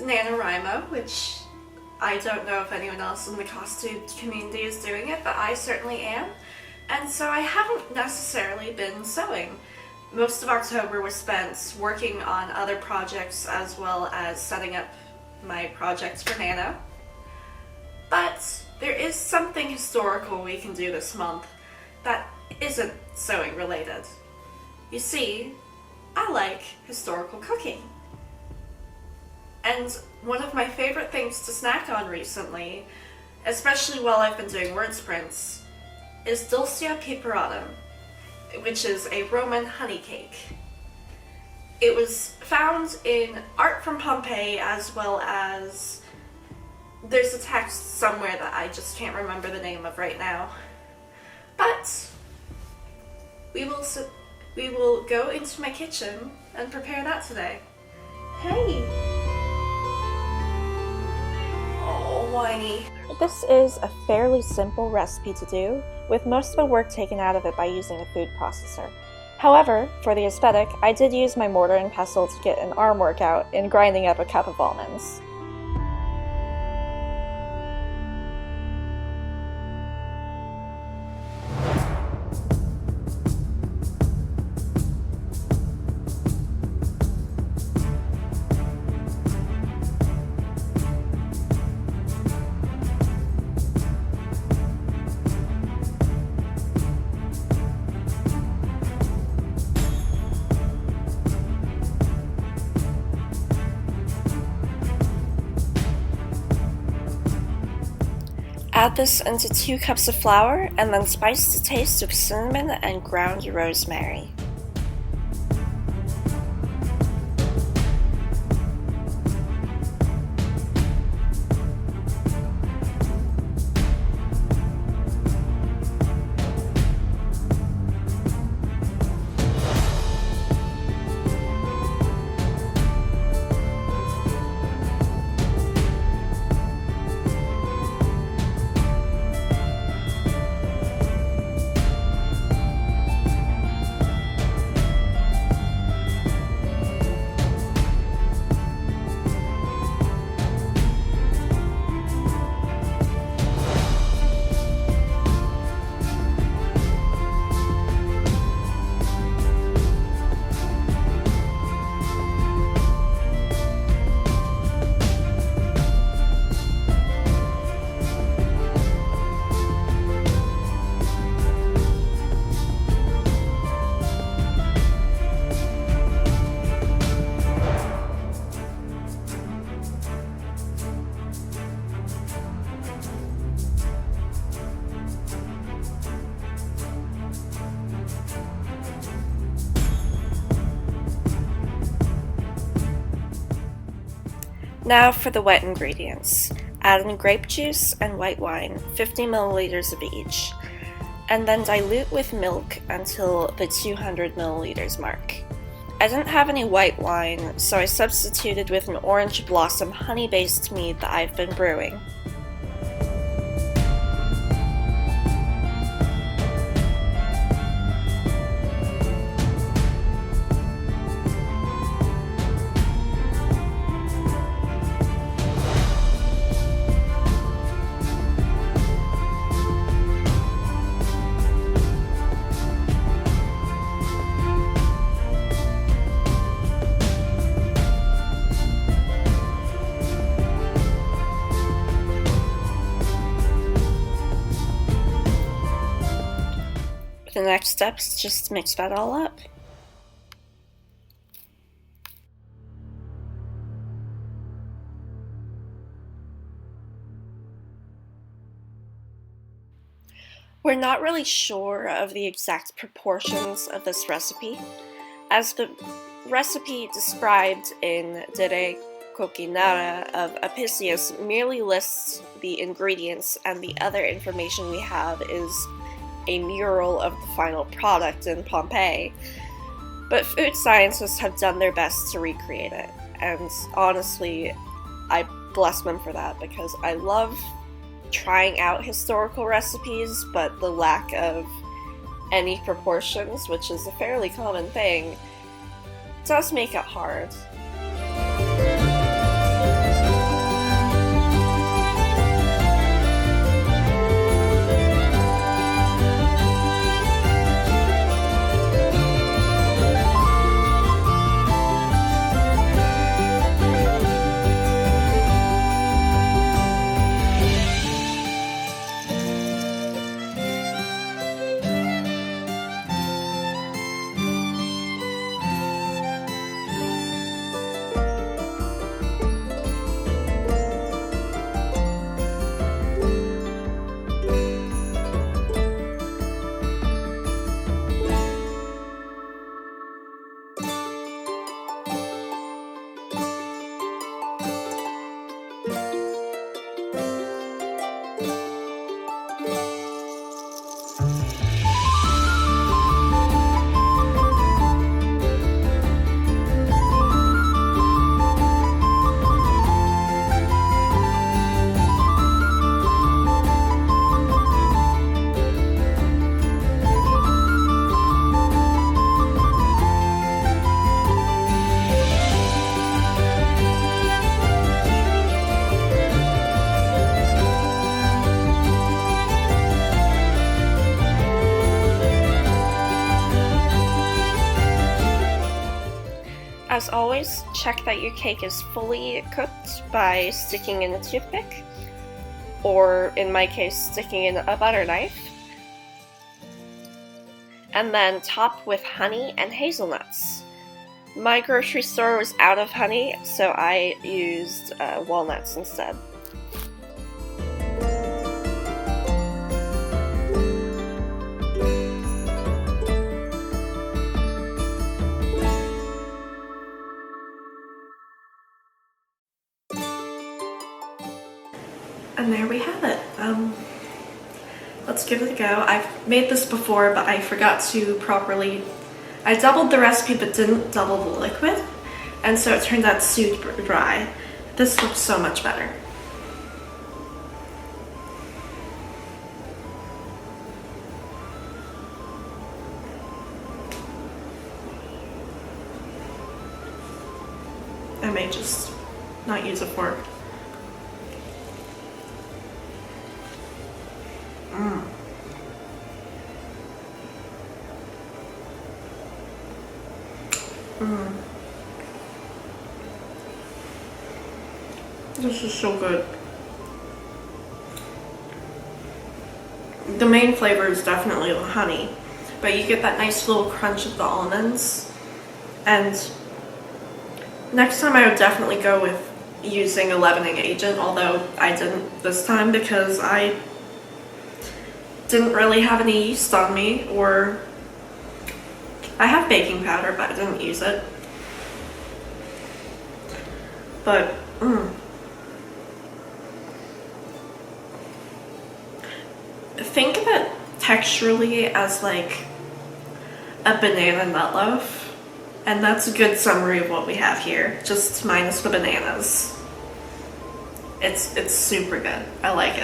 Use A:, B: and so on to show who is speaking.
A: NaNoWriMo, which I don't know if anyone else in the costume community is doing it, but I certainly am. And so I haven't necessarily been sewing. Most of October was spent working on other projects as well as setting up my projects for Nano. But there is something historical we can do this month that isn't sewing related. You see, I like historical cooking. And one of my favorite things to snack on recently, especially while I've been doing word sprints, is Dulcia Peperatum, which is a Roman honey cake. It was found in art from Pompeii, as well as there's a text somewhere that I just can't remember the name of right now. But we will go into my kitchen and prepare that today. Hey! Oh, whiny.
B: This is a fairly simple recipe to do, with most of the work taken out of it by using a food processor. However, for the aesthetic, I did use my mortar and pestle to get an arm workout in grinding up a cup of almonds. Add this into 2 cups of flour and then spice to taste with cinnamon and ground rosemary. Now for the wet ingredients. Add in grape juice and white wine, 50 milliliters of each, and then dilute with milk until the 200 milliliters mark. I didn't have any white wine, so I substituted with an orange blossom honey-based mead that I've been brewing. The next step is just to mix that all up. We're not really sure of the exact proportions of this recipe, as the recipe described in Dere Coquinara of Apicius merely lists the ingredients, and the other information we have is a mural of the final product in Pompeii. But food scientists have done their best to recreate it, and honestly, I bless them for that, because I love trying out historical recipes, but the lack of any proportions, which is a fairly common thing, does make it hard. As always, check that your cake is fully cooked by sticking in a toothpick, or in my case, sticking in a butter knife. And then top with honey and hazelnuts. My grocery store was out of honey, so I used walnuts instead.
A: And there we have it. Let's give it a go. I've made this before, but I forgot to properly... I doubled the recipe but didn't double the liquid, and so it turned out super dry. This looks so much better. I may just not use a fork. This is so good. The main flavor is definitely the honey, but you get that nice little crunch of the almonds. And next time I would definitely go with using a leavening agent, although I didn't this time because I didn't really have any yeast on me, or I have baking powder but I didn't use it. But think of it texturally as like a banana nut loaf, and that's a good summary of what we have here, just minus the bananas. It's super good. I like it.